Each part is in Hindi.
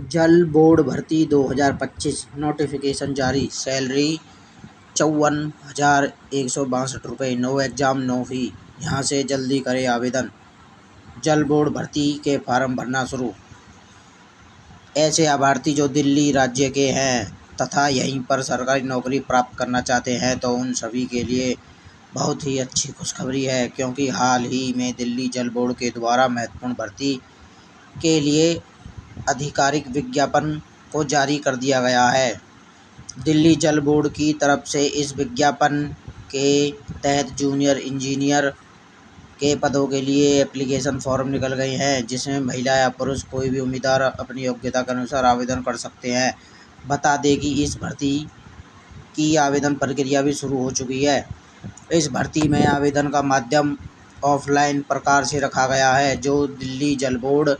जल बोर्ड भर्ती 2025 नोटिफिकेशन जारी। सैलरी 54,162 रुपये। No exam no fee. यहाँ से जल्दी करें आवेदन। जल बोर्ड भर्ती के फार्म भरना शुरू। ऐसे अभ्यर्थी जो दिल्ली राज्य के हैं तथा यहीं पर सरकारी नौकरी प्राप्त करना चाहते हैं तो उन सभी के लिए बहुत ही अच्छी खुशखबरी है, क्योंकि हाल ही में दिल्ली जल बोर्ड के द्वारा महत्वपूर्ण भर्ती के लिए आधिकारिक विज्ञापन को जारी कर दिया गया है। दिल्ली जल बोर्ड की तरफ से इस विज्ञापन के तहत जूनियर इंजीनियर के पदों के लिए एप्लीकेशन फॉर्म निकल गए हैं, जिसमें महिला या पुरुष कोई भी उम्मीदवार अपनी योग्यता के अनुसार आवेदन कर सकते हैं। बता दें कि इस भर्ती की आवेदन प्रक्रिया भी शुरू हो चुकी है। इस भर्ती में आवेदन का माध्यम ऑफलाइन प्रकार से रखा गया है, जो दिल्ली जल बोर्ड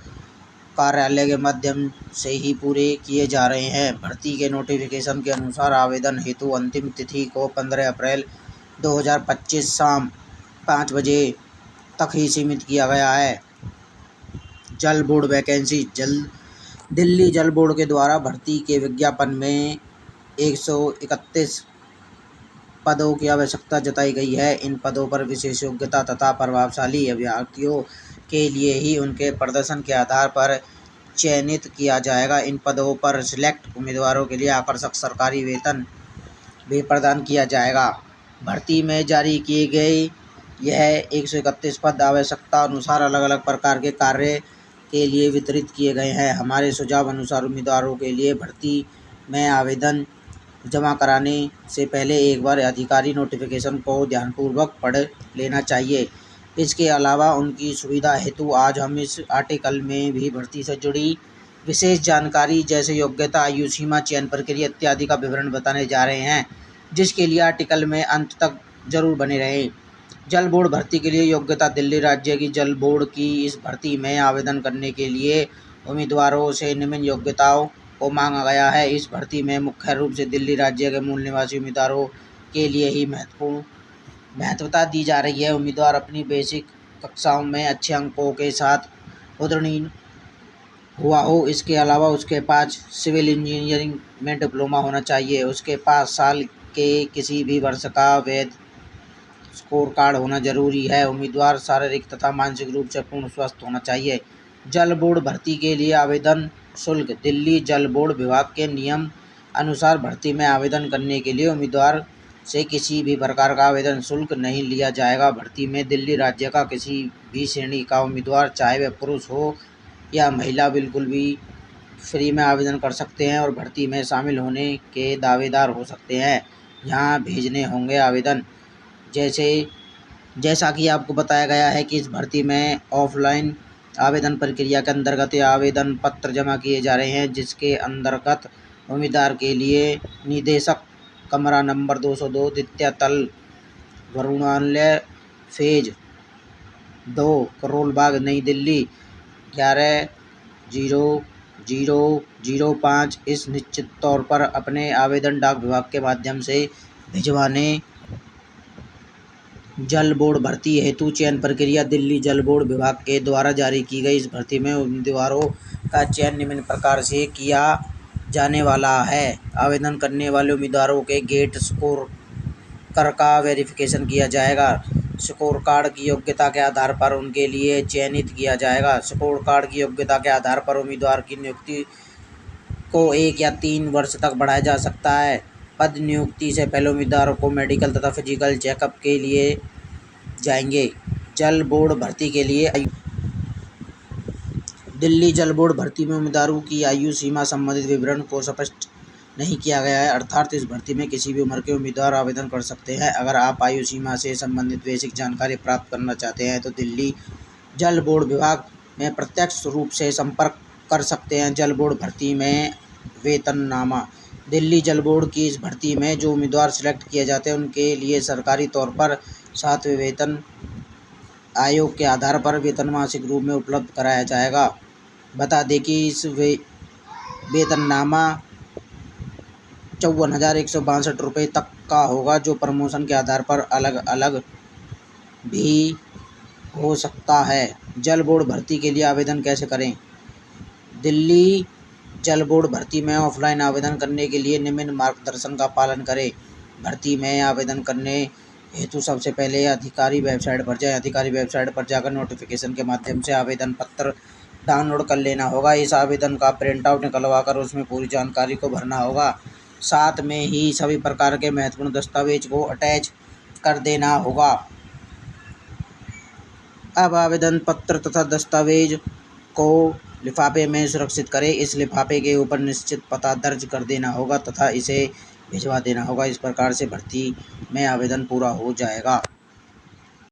कार्यालय के माध्यम से ही पूरे किए जा रहे हैं। भर्ती के नोटिफिकेशन के अनुसार आवेदन हेतु अंतिम तिथि को 15 अप्रैल 2025 शाम 5 बजे तक ही सीमित किया गया है। जल बोर्ड वैकेंसी। दिल्ली जल बोर्ड के द्वारा भर्ती के विज्ञापन में 131 पदों की आवश्यकता जताई गई है। इन पदों पर विशेष योग्यता तथा प्रभावशाली अभ्यर्थियों के लिए ही उनके प्रदर्शन के आधार पर चयनित किया जाएगा। इन पदों पर सिलेक्ट उम्मीदवारों के लिए आकर्षक सरकारी वेतन भी प्रदान किया जाएगा। भर्ती में जारी किए गए यह 131 पद आवश्यकता अनुसार अलग अलग प्रकार के कार्य के लिए वितरित किए गए हैं। हमारे सुझाव अनुसार उम्मीदवारों के लिए भर्ती में आवेदन जमा कराने से पहले एक बार आधिकारिक नोटिफिकेशन को ध्यानपूर्वक पढ़ लेना चाहिए। इसके अलावा उनकी सुविधा हेतु आज हम इस आर्टिकल में भी भर्ती से जुड़ी विशेष जानकारी जैसे योग्यता, आयु सीमा, चयन प्रक्रिया इत्यादि का विवरण बताने जा रहे हैं, जिसके लिए आर्टिकल में अंत तक जरूर बने रहें। जल बोर्ड भर्ती के लिए योग्यता। दिल्ली राज्य की जल बोर्ड की इस भर्ती में आवेदन करने के लिए उम्मीदवारों से निम्न योग्यताओं को मांगा गया है। इस भर्ती में मुख्य रूप से दिल्ली राज्य के मूल निवासी उम्मीदवारों के लिए ही महत्वता दी जा रही है। उम्मीदवार अपनी बेसिक कक्षाओं में अच्छे अंकों के साथ उत्तीर्ण हुआ हो। इसके अलावा उसके पास सिविल इंजीनियरिंग में डिप्लोमा होना चाहिए। उसके पास साल के किसी भी वर्ष का वैध स्कोर कार्ड होना जरूरी है। उम्मीदवार शारीरिक तथा मानसिक रूप से पूर्ण स्वस्थ होना चाहिए। जल बोर्ड भर्ती के लिए आवेदन शुल्क। दिल्ली जल बोर्ड विभाग के नियम अनुसार भर्ती में आवेदन करने के लिए उम्मीदवार से किसी भी प्रकार का आवेदन शुल्क नहीं लिया जाएगा। भर्ती में दिल्ली राज्य का किसी भी श्रेणी का उम्मीदवार, चाहे वह पुरुष हो या महिला, बिल्कुल भी फ्री में आवेदन कर सकते हैं और भर्ती में शामिल होने के दावेदार हो सकते हैं। यहाँ भेजने होंगे आवेदन। जैसा कि आपको बताया गया है कि इस भर्ती में ऑफलाइन आवेदन प्रक्रिया के अंतर्गत आवेदन पत्र जमा किए जा रहे हैं, जिसके अंतर्गत उम्मीदवार के लिए निदेशक, कमरा नंबर 202, द्वितीय तल, वरुणालय, फेज 2, करोल बाग, नई दिल्ली 11-00-05 इस निश्चित तौर पर अपने आवेदन डाक विभाग के माध्यम से भिजवाने। जल बोर्ड भर्ती हेतु चयन प्रक्रिया। दिल्ली जल बोर्ड विभाग के द्वारा जारी की गई इस भर्ती में उम्मीदवारों का चयन निम्न प्रकार से किया जाने वाला है। आवेदन करने वाले उम्मीदवारों के गेट स्कोर कर का वेरिफिकेशन किया जाएगा। स्कोर कार्ड की योग्यता के आधार पर उनके लिए चयनित किया जाएगा। स्कोर कार्ड की योग्यता के आधार पर उम्मीदवार की नियुक्ति को 1 या 3 वर्ष तक बढ़ाया जा सकता है। पद नियुक्ति से पहले उम्मीदवारों को मेडिकल तथा फिजिकल चेकअप के लिए जाएंगे। जल बोर्ड भर्ती के लिए दिल्ली जल बोर्ड भर्ती में उम्मीदवारों की आयु सीमा संबंधित विवरण को स्पष्ट नहीं किया गया है, अर्थात इस भर्ती में किसी भी उम्र के उम्मीदवार आवेदन कर सकते हैं। अगर आप आयु सीमा से संबंधित बेसिक जानकारी प्राप्त करना चाहते हैं तो दिल्ली जल बोर्ड विभाग में प्रत्यक्ष रूप से संपर्क कर सकते हैं। जल बोर्ड भर्ती में वेतननामा। दिल्ली जल बोर्ड की इस भर्ती में जो उम्मीदवार सिलेक्ट किए जाते हैं उनके लिए सरकारी तौर पर 7वें वेतन आयोग के आधार पर वेतन मासिक रूप में उपलब्ध कराया जाएगा। बता दें कि इस वेतननामा 54,162 रुपये तक का होगा, जो प्रमोशन के आधार पर अलग अलग भी हो सकता है। जल बोर्ड भर्ती के लिए आवेदन कैसे करें। दिल्ली जल बोर्ड भर्ती में ऑफलाइन आवेदन करने के लिए निम्न मार्गदर्शन का पालन करें। भर्ती में आवेदन करने हेतु सबसे पहले अधिकारी वेबसाइट पर जाएं। अधिकारी वेबसाइट पर जाकर नोटिफिकेशन के माध्यम से आवेदन पत्र डाउनलोड कर लेना होगा। इस आवेदन का प्रिंट आउट निकलवा कर उसमें पूरी जानकारी को भरना होगा। साथ में ही सभी प्रकार के महत्वपूर्ण दस्तावेज को अटैच कर देना होगा। अब आवेदन पत्र तथा दस्तावेज को लिफाफे में सुरक्षित करें। इस लिफाफे के ऊपर निश्चित पता दर्ज कर देना होगा तथा इसे भिजवा देना होगा। इस प्रकार से भर्ती में आवेदन पूरा हो जाएगा।